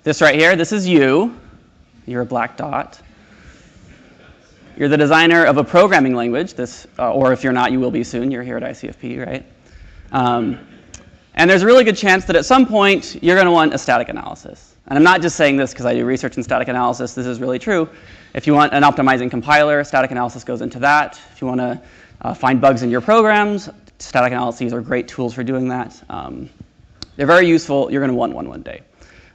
This right here, this is you. You're a black dot. You're the designer of a programming language, or if you're not, you will be soon. You're here at ICFP, right? And there's a really good chance that at some point, you're going to want a static analysis. And I'm not just saying this because I do research in static analysis. This is really true. If you want an optimizing compiler, static analysis goes into that. If you want to find bugs in your programs, static analyses are great tools for doing that. They're very useful. You're going to want one day.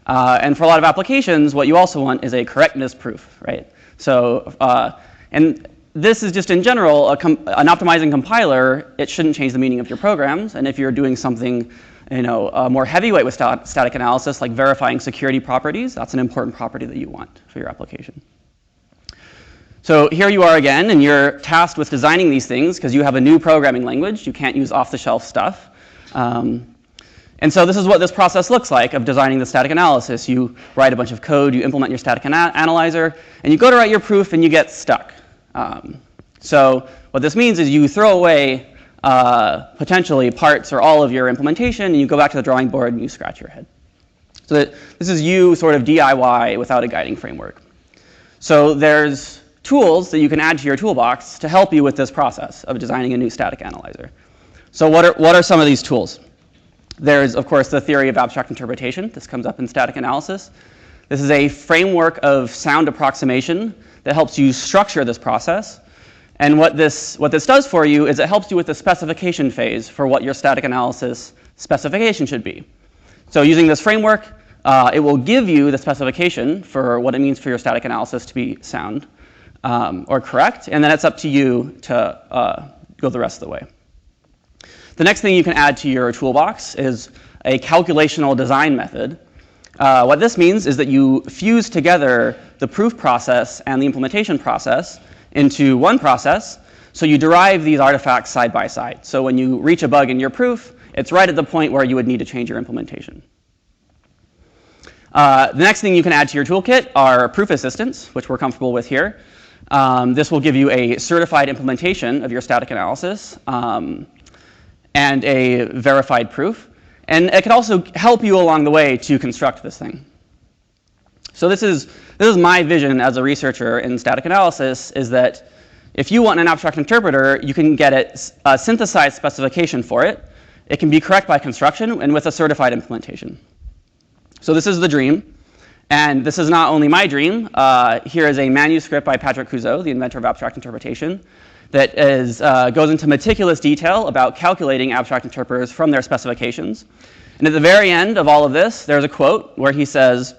And for a lot of applications, what you also want is a correctness proof, right? So, and this is just in general, an optimizing compiler, it shouldn't change the meaning of your programs. And if you're doing something, more heavyweight with static analysis, like verifying security properties, that's an important property that you want for your application. So here you are again, and you're tasked with designing these things because you have a new programming language. You can't use off-the-shelf stuff. And so this is what this process looks like of designing the static analysis. You write a bunch of code, you implement your static analyzer, and you go to write your proof and you get stuck. So what this means is you throw away potentially parts or all of your implementation, and you go back to the drawing board and you scratch your head. So this is you sort of DIY without a guiding framework. So there's tools that you can add to your toolbox to help you with this process of designing a new static analyzer. So what are some of these tools? There's, of course, the theory of abstract interpretation. This comes up in static analysis. This is a framework of sound approximation that helps you structure this process. And what this does for you is it helps you with the specification phase for what your static analysis specification should be. So using this framework, it will give you the specification for what it means for your static analysis to be sound or correct, and then it's up to you to go the rest of the way. The next thing you can add to your toolbox is a calculational design method. What this means is that you fuse together the proof process and the implementation process into one process, so you derive these artifacts side by side. So when you reach a bug in your proof, it's right at the point where you would need to change your implementation. The next thing you can add to your toolkit are proof assistants, which we're comfortable with here. This will give you a certified implementation of your static analysis and a verified proof. And it can also help you along the way to construct this thing. So this is my vision as a researcher in static analysis, is that if you want an abstract interpreter, you can get a synthesized specification for it. It can be correct by construction and with a certified implementation. So this is the dream. And this is not only my dream. Here is a manuscript by Patrick Cousot, the inventor of abstract interpretation, that goes into meticulous detail about calculating abstract interpreters from their specifications. And at the very end of all of this, there's a quote where he says,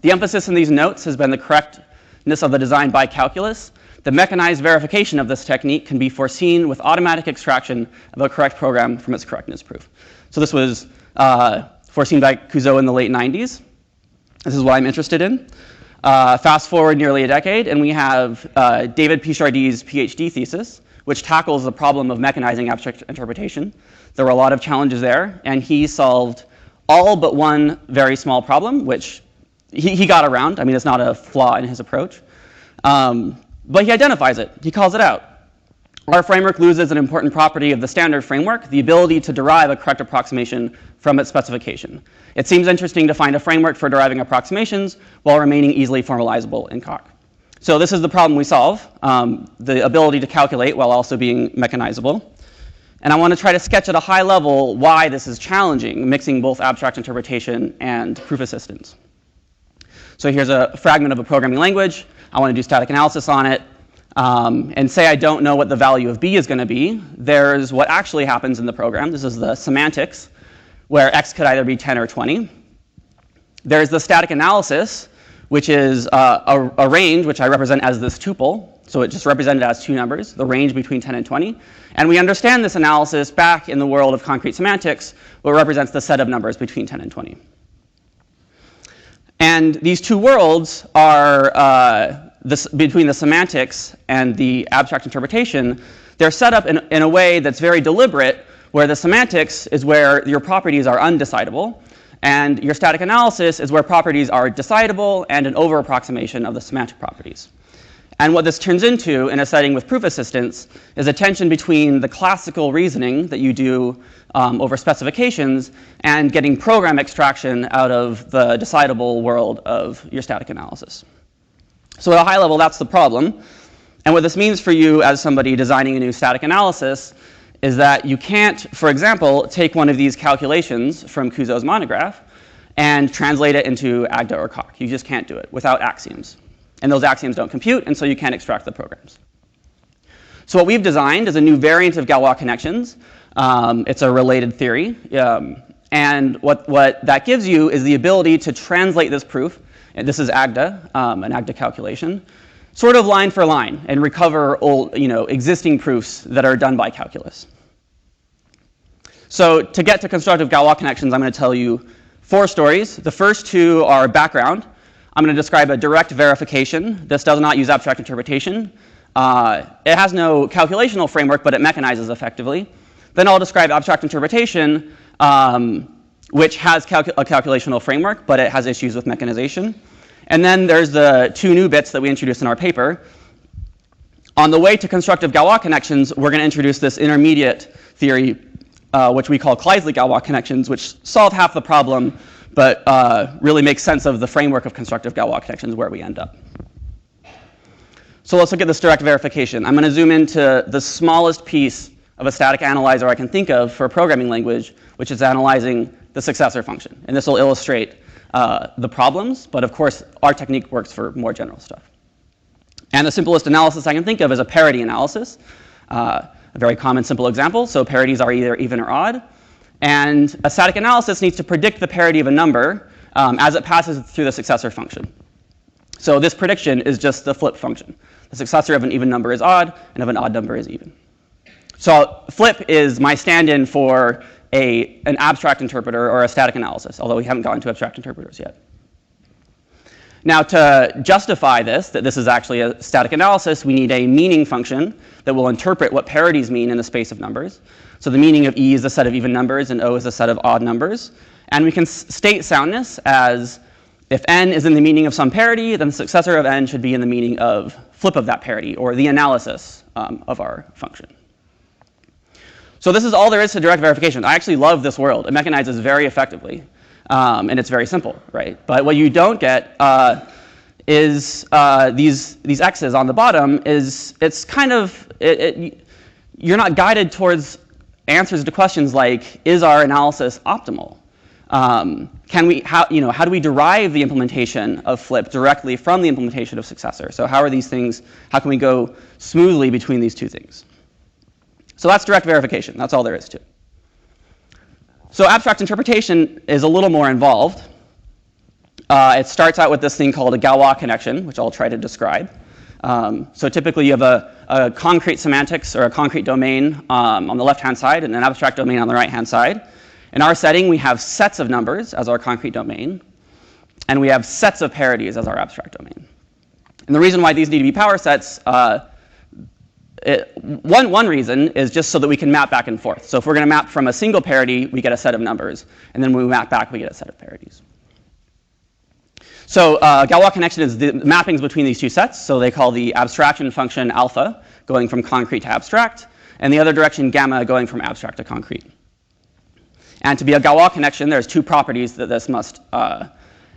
"The emphasis in these notes has been the correctness of the design by calculus. The mechanized verification of this technique can be foreseen with automatic extraction of a correct program from its correctness proof." So this was foreseen by Cousot in the late 90s. This is what I'm interested in. Fast forward nearly a decade, and we have David Pichardy's PhD thesis, which tackles the problem of mechanizing abstract interpretation. There were a lot of challenges there, and he solved all but one very small problem, which he got around. I mean, it's not a flaw in his approach. But he identifies it. He calls it out. Our framework loses an important property of the standard framework, the ability to derive a correct approximation from its specification. It seems interesting to find a framework for deriving approximations while remaining easily formalizable in Coq. So this is the problem we solve, the ability to calculate while also being mechanizable. And I want to try to sketch at a high level why this is challenging, mixing both abstract interpretation and proof assistance. So here's a fragment of a programming language. I want to do static analysis on it. And say I don't know what the value of b is going to be. There's what actually happens in the program. This is the semantics, where x could either be 10 or 20. There's the static analysis, which is a range, which I represent as this tuple. So it just represented as two numbers, the range between 10 and 20. And we understand this analysis back in the world of concrete semantics, what represents the set of numbers between 10 and 20. And these two worlds are between the semantics and the abstract interpretation. They're set up in a way that's very deliberate, where the semantics is where your properties are undecidable, and your static analysis is where properties are decidable and an over-approximation of the semantic properties. And what this turns into in a setting with proof assistance is a tension between the classical reasoning that you do over specifications and getting program extraction out of the decidable world of your static analysis. So at a high level, that's the problem. And what this means for you as somebody designing a new static analysis is that you can't, for example, take one of these calculations from Cousot's monograph and translate it into Agda or Coq. You just can't do it without axioms. And those axioms don't compute, and so you can't extract the programs. So what we've designed is a new variant of Galois connections. It's a related theory. And what that gives you is the ability to translate this proof, and this is Agda, an Agda calculation, sort of line for line, and recover old, existing proofs that are done by calculus. So to get to constructive Galois connections, I'm going to tell you 4 stories. The first 2 are background. I'm going to describe a direct verification. This does not use abstract interpretation. It has no calculational framework, but it mechanizes effectively. Then I'll describe abstract interpretation, which has a calculational framework, but it has issues with mechanization. And then there's the 2 new bits that we introduced in our paper. On the way to constructive Galois connections, we're going to introduce this intermediate theory, which we call Kleisli-Galois connections, which solve half the problem, but really make sense of the framework of constructive Galois connections where we end up. So let's look at this direct verification. I'm going to zoom into the smallest piece of a static analyzer I can think of for a programming language, which is analyzing the successor function. And this will illustrate the problems, but of course our technique works for more general stuff. And the simplest analysis I can think of is a parity analysis, a very common simple example. So parities are either even or odd. And a static analysis needs to predict the parity of a number as it passes through the successor function. So this prediction is just the flip function. The successor of an even number is odd, and of an odd number is even. So flip is my stand-in for an abstract interpreter or a static analysis, although we haven't gotten to abstract interpreters yet. Now to justify this, that this is actually a static analysis, we need a meaning function that will interpret what parities mean in the space of numbers. So the meaning of E is a set of even numbers and O is a set of odd numbers. And we can state soundness as if N is in the meaning of some parity, then the successor of N should be in the meaning of flip of that parity, or the analysis of our function. So this is all there is to direct verification. I actually love this world. It mechanizes very effectively. And it's very simple, right? But what you don't get is these X's on the bottom it's kind of, you're not guided towards answers to questions like, is our analysis optimal? How do we derive the implementation of flip directly from the implementation of successor? So how can we go smoothly between these two things? So that's direct verification. That's all there is to it. So abstract interpretation is a little more involved. It starts out with this thing called a Galois connection, which I'll try to describe. So typically you have a concrete semantics or a concrete domain on the left-hand side and an abstract domain on the right-hand side. In our setting, we have sets of numbers as our concrete domain, and we have sets of parities as our abstract domain. And the reason why these need to be power sets, one reason is just so that we can map back and forth. So if we're going to map from a single parity, we get a set of numbers, and then when we map back, we get a set of parities. So Galois connection is the mappings between these two sets. So they call the abstraction function alpha, going from concrete to abstract, and the other direction gamma, going from abstract to concrete. And to be a Galois connection, there's 2 properties that this must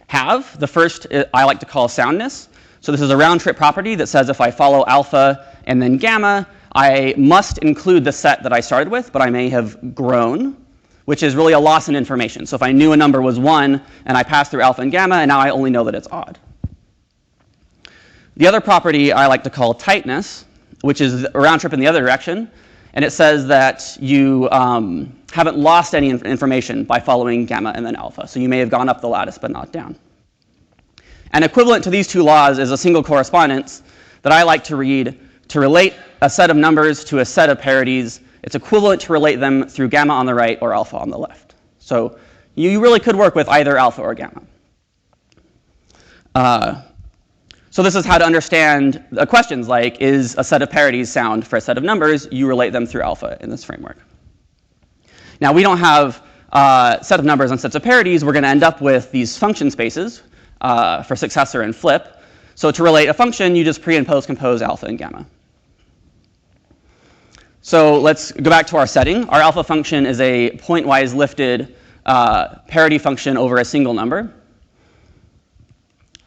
have. The first I like to call soundness. So this is a round trip property that says if I follow alpha and then gamma, I must include the set that I started with, but I may have grown, which is really a loss in information. So if I knew a number was 1 and I passed through alpha and gamma, and now I only know that it's odd. The other property I like to call tightness, which is a round trip in the other direction, and it says that you haven't lost any information by following gamma and then alpha. So you may have gone up the lattice but not down. And equivalent to these 2 laws is a single correspondence that I like to read to relate a set of numbers to a set of parities. It's equivalent to relate them through gamma on the right or alpha on the left. So you really could work with either alpha or gamma. So this is how to understand questions like, is a set of parities sound for a set of numbers? You relate them through alpha in this framework. Now we don't have a set of numbers and sets of parities. We're going to end up with these function spaces for successor and flip. So to relate a function, you just pre and post compose alpha and gamma. So let's go back to our setting. Our alpha function is a pointwise lifted parity function over a single number.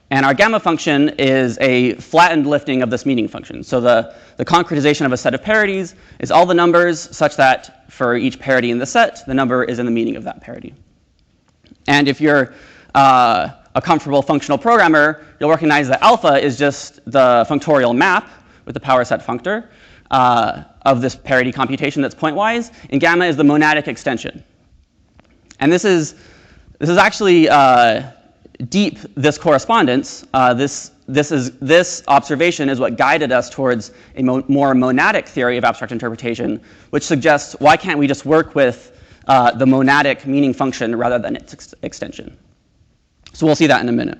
And our gamma function is a flattened lifting of this meaning function. So the concretization of a set of parities is all the numbers such that for each parity in the set, the number is in the meaning of that parity. And if you're a comfortable functional programmer, you'll recognize that alpha is just the functorial map with the power set functor of this parity computation that's pointwise, and gamma is the monadic extension. And this is actually deep, this correspondence. This observation is what guided us towards a more monadic theory of abstract interpretation, which suggests why can't we just work with the monadic meaning function rather than its extension. So we'll see that in a minute.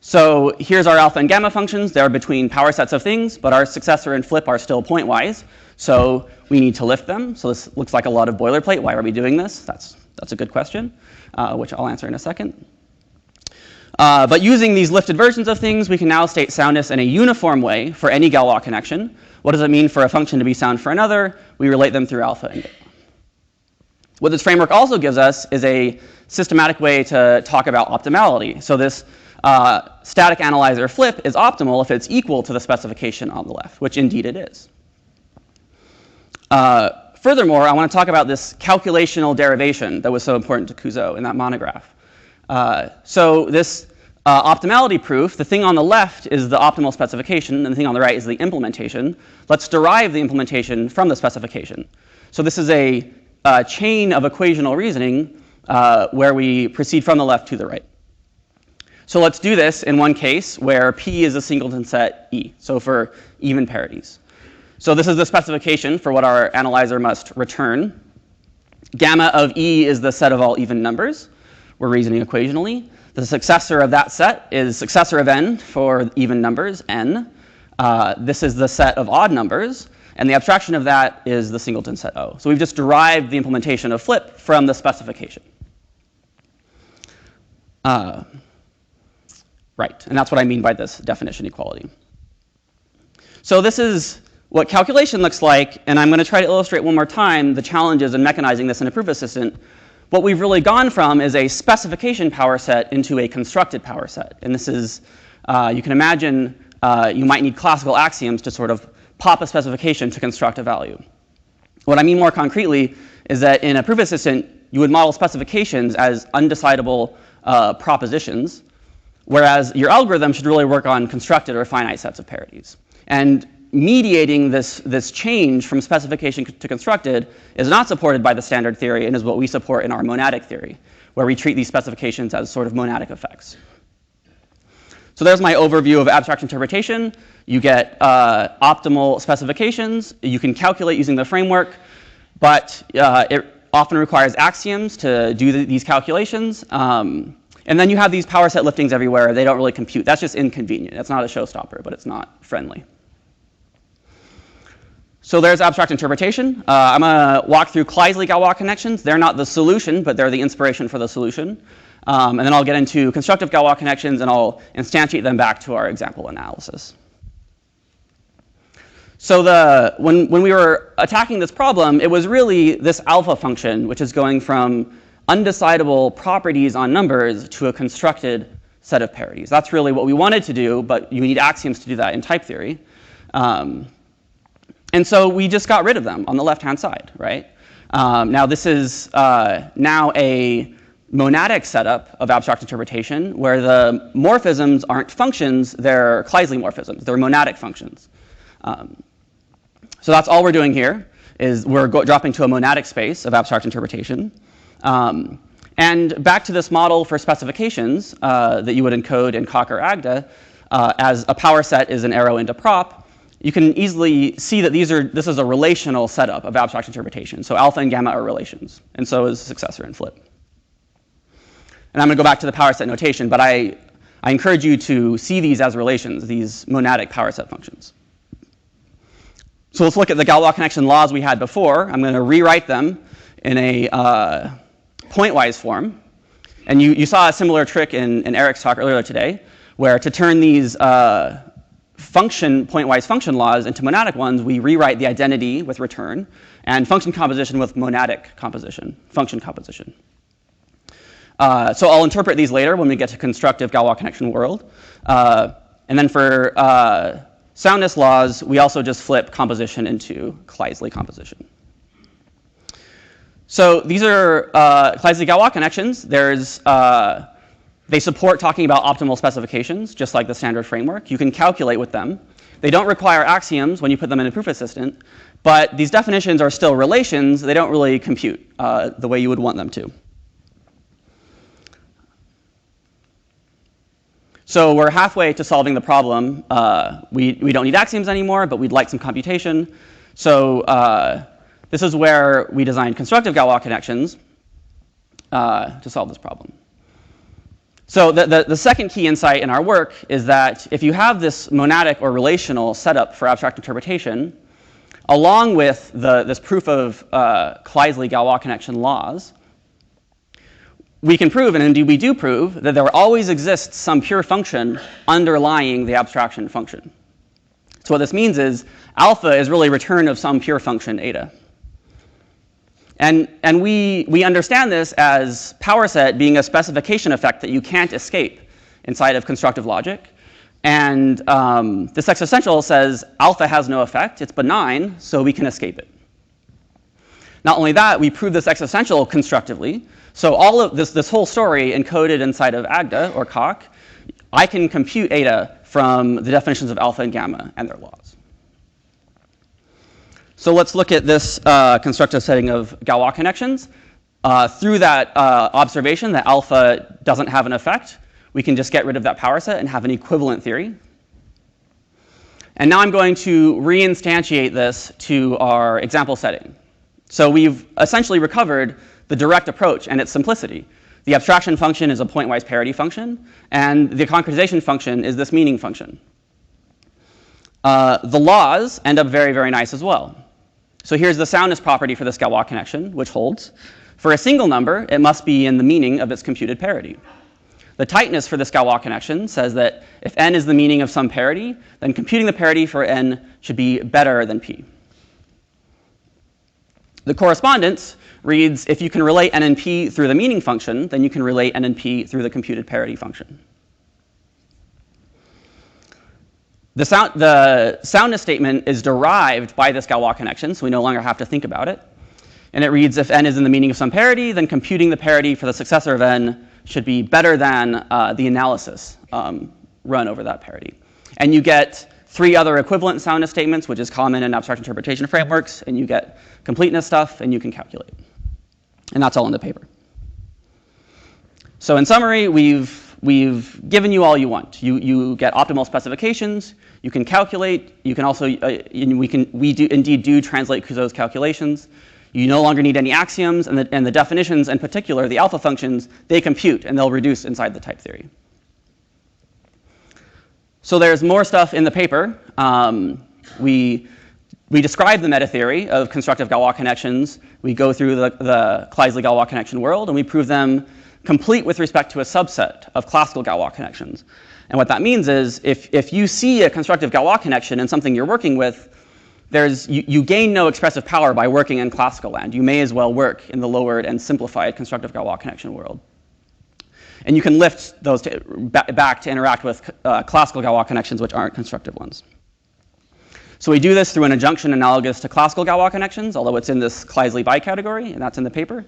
So here's our alpha and gamma functions. They're between power sets of things, but our successor and flip are still pointwise. So we need to lift them. So this looks like a lot of boilerplate. Why are we doing this? That's a good question, which I'll answer in a second. But using these lifted versions of things, we can now state soundness in a uniform way for any Galois connection. What does it mean for a function to be sound for another? We relate them through alpha and gamma. What this framework also gives us is a systematic way to talk about optimality. So this static analyzer flip is optimal if it's equal to the specification on the left, which indeed it is. Furthermore, I want to talk about this calculational derivation that was so important to Cousot in that monograph. So this optimality proof, the thing on the left is the optimal specification, and the thing on the right is the implementation. Let's derive the implementation from the specification. So this is a chain of equational reasoning where we proceed from the left to the right. So let's do this in one case where P is a singleton set E, so for even parities. So this is the specification for what our analyzer must return. Gamma of E is the set of all even numbers. We're reasoning equationally. The successor of that set is successor of n for even numbers, n. This is the set of odd numbers, and the abstraction of that is the singleton set O. So we've just derived the implementation of flip from the specification. Right, and that's what I mean by this definition equality. So this is what calculation looks like, and I'm going to try to illustrate one more time the challenges in mechanizing this in a proof assistant. What we've really gone from is a specification power set into a constructed power set. And this is, you can imagine you might need classical axioms to sort of pop a specification to construct a value. What I mean more concretely is that in a proof assistant, you would model specifications as undecidable propositions, whereas your algorithm should really work on constructed or finite sets of parities. And mediating this change from specification to constructed is not supported by the standard theory and is what we support in our monadic theory, where we treat these specifications as sort of monadic effects. So there's my overview of abstract interpretation. You get optimal specifications. You can calculate using the framework, but it often requires axioms to do these calculations. And then you have these power set liftings everywhere. They don't really compute. That's just inconvenient. That's not a showstopper, but it's not friendly. So there's abstract interpretation. I'm going to walk through Kleisli-Galois connections. They're not the solution, but they're the inspiration for the solution. And then I'll get into constructive Galois connections, and I'll instantiate them back to our example analysis. So when we were attacking this problem, it was really this alpha function, which is going from undecidable properties on numbers to a constructed set of parities. That's really what we wanted to do, but you need axioms to do that in type theory. And so we just got rid of them on the left-hand side, right? Now this is now a monadic setup of abstract interpretation where the morphisms aren't functions, they're Kleisli morphisms, they're monadic functions. So that's all we're doing here, is we're dropping to a monadic space of abstract interpretation. And back to this model for specifications that you would encode in Cocker Agda, as a power set is an arrow into prop, you can easily see that this is a relational setup of abstract interpretation. So alpha and gamma are relations, and so is successor and flip. And I'm going to go back to the power set notation, but I encourage you to see these as relations, these monadic power set functions. So let's look at the Galois connection laws we had before. I'm going to rewrite them in a pointwise form. And you saw a similar trick in Eric's talk earlier today, where to turn these pointwise function laws into monadic ones, we rewrite the identity with return and function composition with monadic composition, function composition. So I'll interpret these later when we get to constructive Galois connection world. And then for soundness laws, we also just flip composition into Kleisli composition. So these are Kleisli Galois connections. They support talking about optimal specifications, just like the standard framework. You can calculate with them. They don't require axioms when you put them in a proof assistant, but these definitions are still relations. They don't really compute the way you would want them to. So we're halfway to solving the problem. We don't need axioms anymore, but we'd like some computation. So this is where we designed constructive Galois connections to solve this problem. So the second key insight in our work is that if you have this monadic or relational setup for abstract interpretation, along with this proof of Kleisli Galois connection laws, we can prove, and indeed we do prove, that there always exists some pure function underlying the abstraction function. So what this means is alpha is really return of some pure function eta. And we understand this as power set being a specification effect that you can't escape inside of constructive logic. And this existential says alpha has no effect, it's benign, so we can escape it. Not only that, we prove this existential constructively. So all of this whole story encoded inside of AGDA or COC, I can compute eta from the definitions of alpha and gamma and their laws. So let's look at this constructive setting of Galois connections. Through that observation that alpha doesn't have an effect, we can just get rid of that power set and have an equivalent theory. And now I'm going to reinstantiate this to our example setting. So we've essentially recovered the direct approach and its simplicity. The abstraction function is a pointwise parity function, and the concretization function is this meaning function. The laws end up very, very nice as well. So here's the soundness property for this Galois connection, which holds. For a single number, it must be in the meaning of its computed parity. The tightness for this Galois connection says that if n is the meaning of some parity, then computing the parity for n should be better than p. The correspondence reads, if you can relate n and p through the meaning function, then you can relate n and p through the computed parity function. The soundness statement is derived by this Galois connection, so we no longer have to think about it. And it reads, if n is in the meaning of some parity, then computing the parity for the successor of n should be better than the analysis run over that parity. And you get 3 other equivalent soundness statements, which is common in abstract interpretation frameworks, and you get completeness stuff, and you can calculate. And that's all in the paper. So in summary, we've given you all you want. You get optimal specifications. You can calculate. You can also we do indeed translate Cousot's calculations. You no longer need any axioms, and the definitions, in particular, the alpha functions, they compute and they'll reduce inside the type theory. So there's more stuff in the paper. We describe the meta theory of constructive Galois connections. We go through the Kleisli Galois connection world, and we prove them complete with respect to a subset of classical Galois connections. And what that means is if you see a constructive Galois connection in something you're working with, you gain no expressive power by working in classical land. You may as well work in the lowered and simplified constructive Galois connection world. And you can lift those back to interact with classical Galois connections, which aren't constructive ones. So we do this through an adjunction analogous to classical Galois connections, although it's in this Kleisli bicategory, and that's in the paper.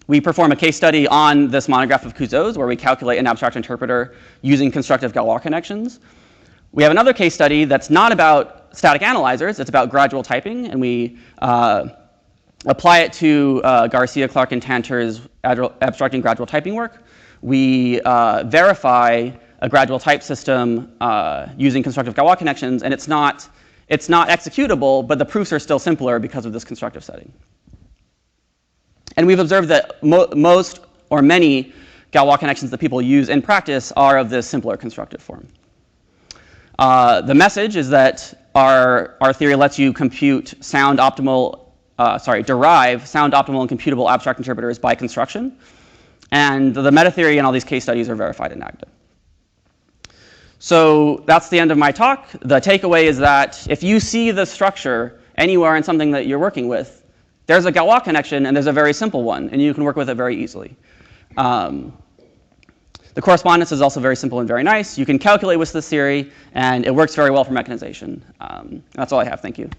We perform a case study on this monograph of Cousot's, where we calculate an abstract interpreter using constructive Galois connections. We have another case study that's not about static analyzers, it's about gradual typing, and we apply it to Garcia, Clark, and Tanter's abstracting gradual typing work. We verify a gradual type system using constructive Galois connections, and it's not executable, but the proofs are still simpler because of this constructive setting. And we've observed that most or many Galois connections that people use in practice are of this simpler constructive form. The message is that our theory lets you compute derive sound, optimal, and computable abstract interpreters by construction. And the meta theory and all these case studies are verified in AGDA. So that's the end of my talk. The takeaway is that if you see the structure anywhere in something that you're working with, there's a Galois connection, and there's a very simple one, and you can work with it very easily. The correspondence is also very simple and very nice. You can calculate with this theory, and it works very well for mechanization. That's all I have. Thank you.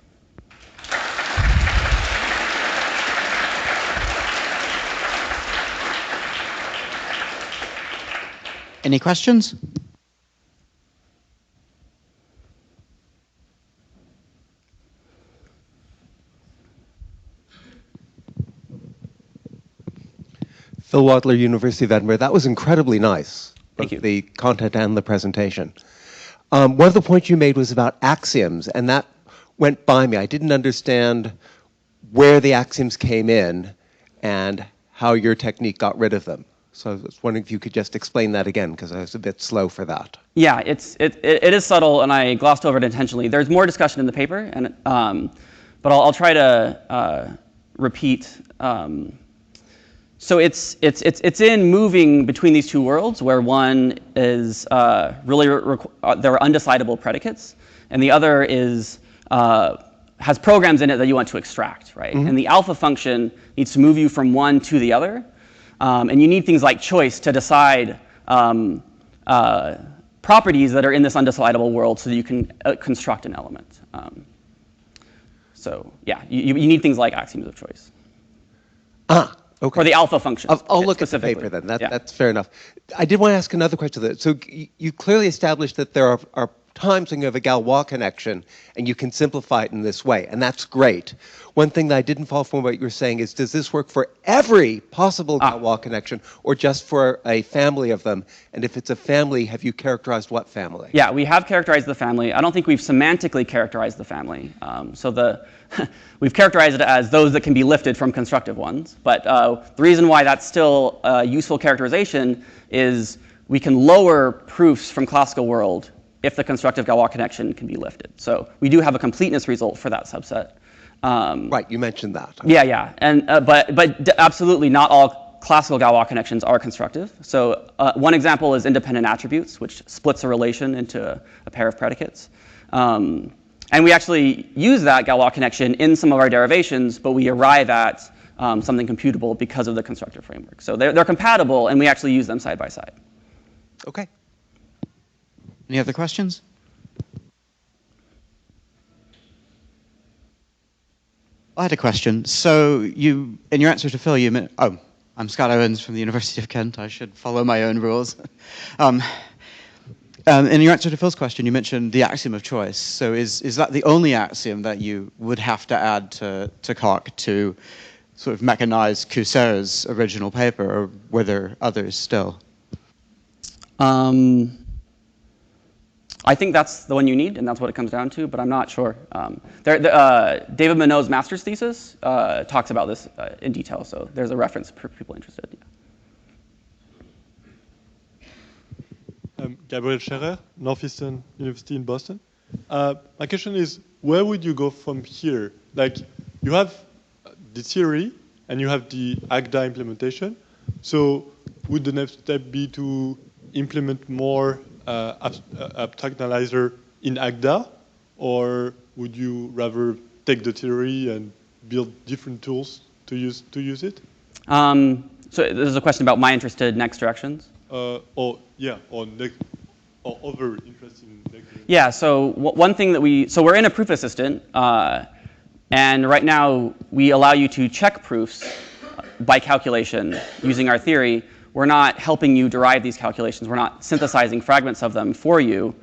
Any questions? Phil Wadler, University of Edinburgh. That was incredibly nice. Thank you. The content and the presentation. One of the points you made was about axioms, and that went by me. I didn't understand where the axioms came in and how your technique got rid of them. So I was wondering if you could just explain that again, because I was a bit slow for that. Yeah, it is subtle, and I glossed over it intentionally. There's more discussion in the paper, and but I'll try to repeat. So it's in moving between these two worlds, where one is really there are undecidable predicates, and the other is has programs in it that you want to extract, right? Mm-hmm. And the alpha function needs to move you from one to the other, and you need things like choice to decide properties that are in this undecidable world, so that you can construct an element. So yeah, you need things like axioms of choice. Okay. Or the alpha function. I'll look at the paper then. That's fair enough. I did want to ask another question. So you clearly established that there are times when you have a Galois connection and you can simplify it in this way, and that's great. One thing that I didn't follow from what you were saying is, does this work for every possible Galois connection or just for a family of them? And if it's a family, have you characterized what family? Yeah, we have characterized the family. I don't think we've semantically characterized the family. We've characterized it as those that can be lifted from constructive ones. But the reason why that's still a useful characterization is we can lower proofs from classical world if the constructive Galois connection can be lifted. So we do have a completeness result for that subset. Right, you mentioned that. Yeah, and but absolutely not all classical Galois connections are constructive. So one example is independent attributes, which splits a relation into a pair of predicates. And we actually use that Galois connection in some of our derivations, but we arrive at something computable because of the constructive framework. So they're compatible, and we actually use them side by side. Okay. Any other questions? I had a question. So in your answer to Phil, I'm Scott Owens from the University of Kent. I should follow my own rules. In your answer to Phil's question, you mentioned the axiom of choice. So is that the only axiom that you would have to add to Coq to sort of mechanize Cousot's original paper, or were there others still? I think that's the one you need, and that's what it comes down to, but I'm not sure. David Monod's master's thesis talks about this in detail, so there's a reference for people interested. Yeah. Gabriel Scherer, Northeastern University in Boston. My question is, where would you go from here? Like, you have the theory, and you have the AGDA implementation. So would the next step be to implement more abstract analyzer in AGDA, or would you rather take the theory and build different tools to use it? So this is a question about my interested next directions. Or other interesting next directions. Yeah. So one thing that we're in a proof assistant, and right now we allow you to check proofs by calculation using our theory. We're not helping you derive these calculations. We're not synthesizing fragments of them for you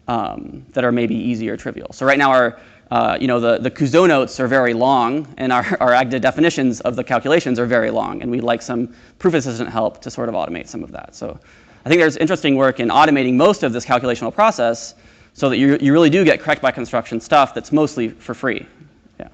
that are maybe easy or trivial. So right now the Cousot notes are very long, and our AGDA definitions of the calculations are very long, and we'd like some proof assistant help to sort of automate some of that. So I think there's interesting work in automating most of this calculational process so that you really do get correct by construction stuff that's mostly for free. Yeah.